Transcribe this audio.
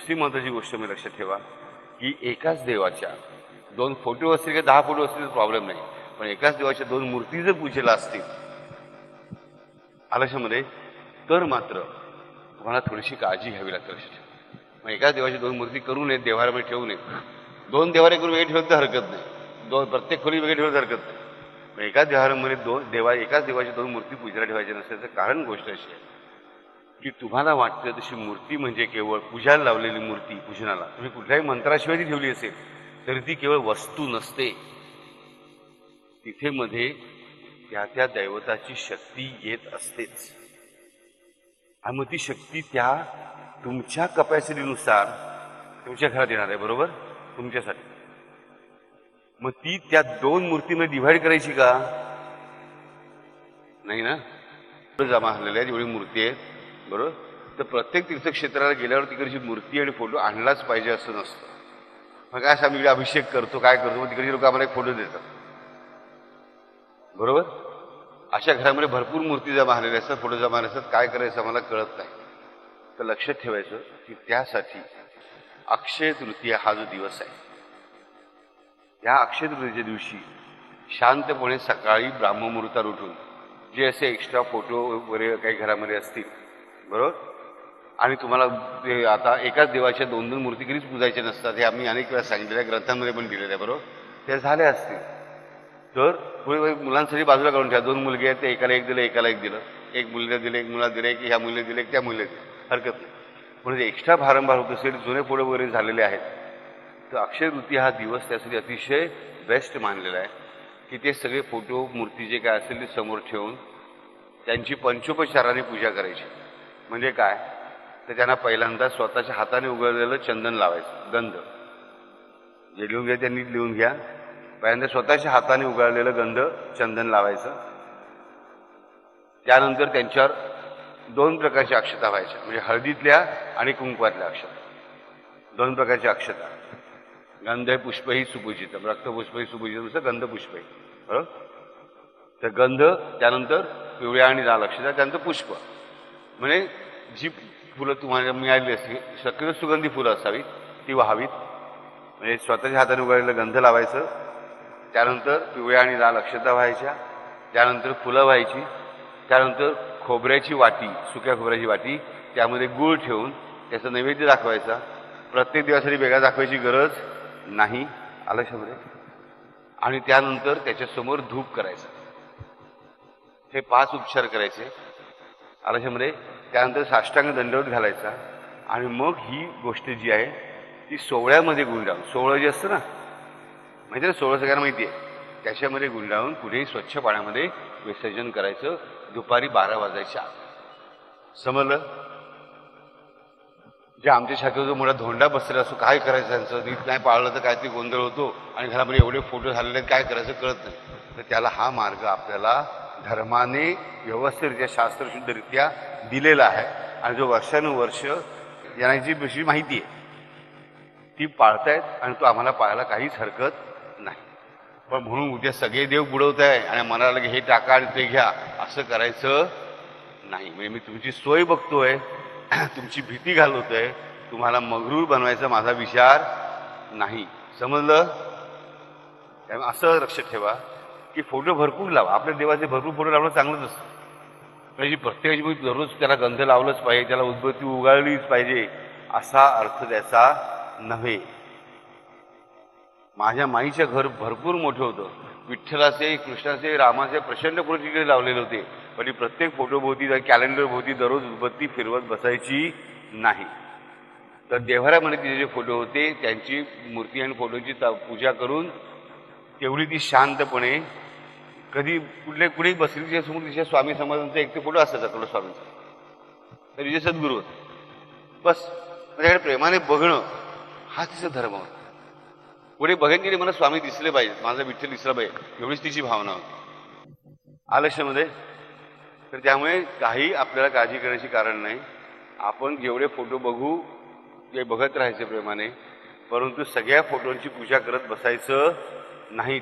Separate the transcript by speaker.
Speaker 1: दुसरी महत्त्वाची गोष्ट मी लक्षात ठेवा की एकाच देवाच्या 2 फोटो असतील किंवा 10 फोटो असतील तर प्रॉब्लेम नाही, पण एकाच देवाच्या 2 मूर्ती जर पूजेला असतील आलशामध्ये तर मात्र तुम्हाला थोडीशी काळजी घ्यावी लागते लक्षात ठेवा. मग एकाच देवाची 2 मूर्ती करू नयेत, देवाऱ्यामध्ये ठेवू नयेत. 2 देवारे करून वेगळे ठेवत तर हरकत नाही, 2 प्रत्येक खोली वेगळे ठेवत हरकत नाही. मग एकाच देवाऱ्यामध्ये एकाच देवाची 2 मूर्ती पूजेला ठेवायची नसल्याचं कारण गोष्ट अशी आहे की तुम्हाला वाटतं तशी मूर्ती म्हणजे केवळ पूजाला लावलेली मूर्ती, पूजनाला तुम्ही कुठल्याही मंत्राशिवाय ती ठेवली असेल तरी ती केवळ वस्तू नसते. तिथे मध्ये त्या त्या दैवताची शक्ती येत असतेच. आणि मग ती शक्ती त्या तुमच्या कपॅसिटीनुसार तुमच्या घरात येणार आहे, बरोबर, तुमच्यासाठी. मग ती त्या 2 मूर्तीमध्ये डिव्हाइड करायची का नाही ना. जमा झालेल्या जेवढी मूर्ती आहेत, बरोबर, तर प्रत्येक तीर्थक्षेत्राला गेल्यावर तिकडची मूर्ती आणि फोटो आणलाच पाहिजे असं नसतं. मग काय आम्ही इकडे अभिषेक करतो, काय करतो, मग तिकडची लोक आम्हाला एक फोटो देतात, बरोबर. अशा घरामध्ये भरपूर मूर्ती जमा झालेल्या असतात, फोटो जमा झाले असतात, काय करायचं आम्हाला कळत नाही. तर लक्षात ठेवायचं की त्यासाठी अक्षय तृतीया हा जो दिवस आहे, या अक्षय तृतीयेच्या दिवशी शांतपणे सकाळी ब्राह्ममुहूर्तात उठून जे असे एक्स्ट्रा फोटो वगैरे काही घरामध्ये असतील, बरोबर, आणि तुम्हाला ते आता एकाच देवाच्या 2-2 मूर्ती कधीच पूजायच्या नसतात, हे आम्ही अनेक वेळा सांगितलेल्या ग्रंथांमध्ये पण दिलेलं आहे, बरोबर. ते झाले असतील तर पुढे मुलांसाठी बाजूला काढून ठेवा. 2 मुलगे आहेत, ते एकाला एक दिलं, एकाला एक दिलं, एक मुलीला दिलं, एक मुलाला दिलं, की ह्या मुलीला दिलं, एक त्या मुलीला दिलं, हरकत नाही. पण एक्स्ट्रा भारंभार होत असेल, जुने फोटो वगैरे झालेले आहेत, तर अक्षय तृतीया हा दिवस त्यासाठी अतिशय बेस्ट मानलेला आहे की ते सगळे फोटो मूर्ती जे काय असेल ते समोर ठेवून त्यांची पंचोपचाराने पूजा करायची. म्हणजे काय तर त्यांना पहिल्यांदा स्वतःच्या हाताने उघडलेलं चंदन लावायचं, गंध जे लिहून घ्या त्यांनी लिहून घ्या. पहिल्यांदा स्वतःच्या हाताने उघडलेलं गंध चंदन लावायचं. त्यानंतर त्यांच्यावर 2 प्रकारच्या अक्षता व्हायच्या, म्हणजे हळदीतल्या आणि कुंकवातल्या अक्षता, 2 प्रकारच्या अक्षता. गंध पुष्पही सुपूजितम, रक्तपुष्पही सुपूजितम, गंध पुष्पही, बरोबर. तर गंध, त्यानंतर पिवळ्या आणि लाल अक्षता, त्यानंतर पुष्प. म्हणजे जी फुलं तुम्हाला मिळालेली असतील शक्यतो सुगंधी फुलं असावीत, ती व्हावीत. म्हणजे स्वतःच्या हाताने उघडलेलं गंध लावायचं, त्यानंतर पिवळ्या आणि लाल अक्षता व्हायच्या, त्यानंतर फुलं व्हायची, त्यानंतर खोबऱ्याची वाटी, सुक्या खोबऱ्याची वाटी, त्यामध्ये गूळ ठेवून त्याचा नैवेद्य दाखवायचा. प्रत्येक दिवसासाठी वेगळा दाखवायची गरज नाही, आलशामध्ये. आणि त्यानंतर त्याच्यासमोर धूप करायचा. हे 5 उपचार करायचे आलशामध्ये. त्यानंतर साष्टांग दंडवत घालायचा आणि मग ही गोष्ट जी आहे ती सोवळ्यामध्ये गुंडाळून, सोवळं जे असतं ना माहिती ना, सोवळं सगळ्यांना माहिती आहे, त्याच्यामध्ये गुंडाळून कुठेही स्वच्छ पाण्यामध्ये विसर्जन करायचं दुपारी 12 वाजायच्या आत. समजलं. जे आमच्या शाखेवर जो मोठा धोंडा बसलेला असतो, काय करायचं त्यांचं, नीट नाही पाळलं तर काहीतरी गोंधळ होतो आणि घरामध्ये एवढे फोटो झालेले आहेत, काय करायचं कळत नाही. तर त्याला हा मार्ग आपल्याला धर्माने व्यवस्थितरित्या शास्त्रशुद्धरित्या दिलेला आहे आणि जो वर्षानुवर्ष यांची जशी माहिती आहे ती पाळतायत आणि तो आम्हाला पाळायला काहीच हरकत नाही. पण म्हणून उद्या सगळे देव बुडवताय आणि मनाला हे टाका आणि ते घ्या असं करायचं नाही. म्हणजे मी तुमची सोय बघतोय, तुमची भीती घालवतोय, तुम्हाला मगरूर बनवायचा माझा विचार नाही. समजलं. त्यामुळे असं लक्षात ठेवा की फोटो भरपूर लावा. आपल्या देवाचे भरपूर फोटो लावणं चांगलंच असतं. म्हणजे प्रत्येकाची दररोज त्याला गंध लावलंच पाहिजे, त्याला उद्बत्ती उगाळलीच पाहिजे असा अर्थ त्याचा नव्हे. माझ्या माईचं घर भरपूर मोठं होतं. विठ्ठलाचे, कृष्णाचे, रामाचे प्रचंड फोटो तिकडे लावलेले होते. पण प्रत्येक फोटो भोवती, कॅलेंडर भोवती दररोज उद्बत्ती फिरवत बसायची नाही. तर देव्हाऱ्यामध्ये तिचे जे फोटो होते त्यांची मूर्ती आणि फोटोची पूजा करून तेवढी ती शांतपणे कधी कुठेही बसली तिच्यासमोर तिच्या स्वामी समाजांचा एक ते फोटो असायचा थोडं स्वामींचा, तर तिचे सद्गुरू होते. बस माझ्याकडे प्रेमाने बघणं हा तिचा धर्म होता. पुढे बघेन की मला स्वामी दिसले पाहिजे, माझा विठ्ठल दिसला पाहिजे, एवढीच तिची भावना होती आलक्ष्यामध्ये. तर त्यामुळे काही आपल्याला काळजी करण्याची कारण नाही. आपण जेवढे फोटो बघू ते बघत राहायचे प्रेमाने, परंतु सगळ्या फोटोंची पूजा करत बसायचं नाही.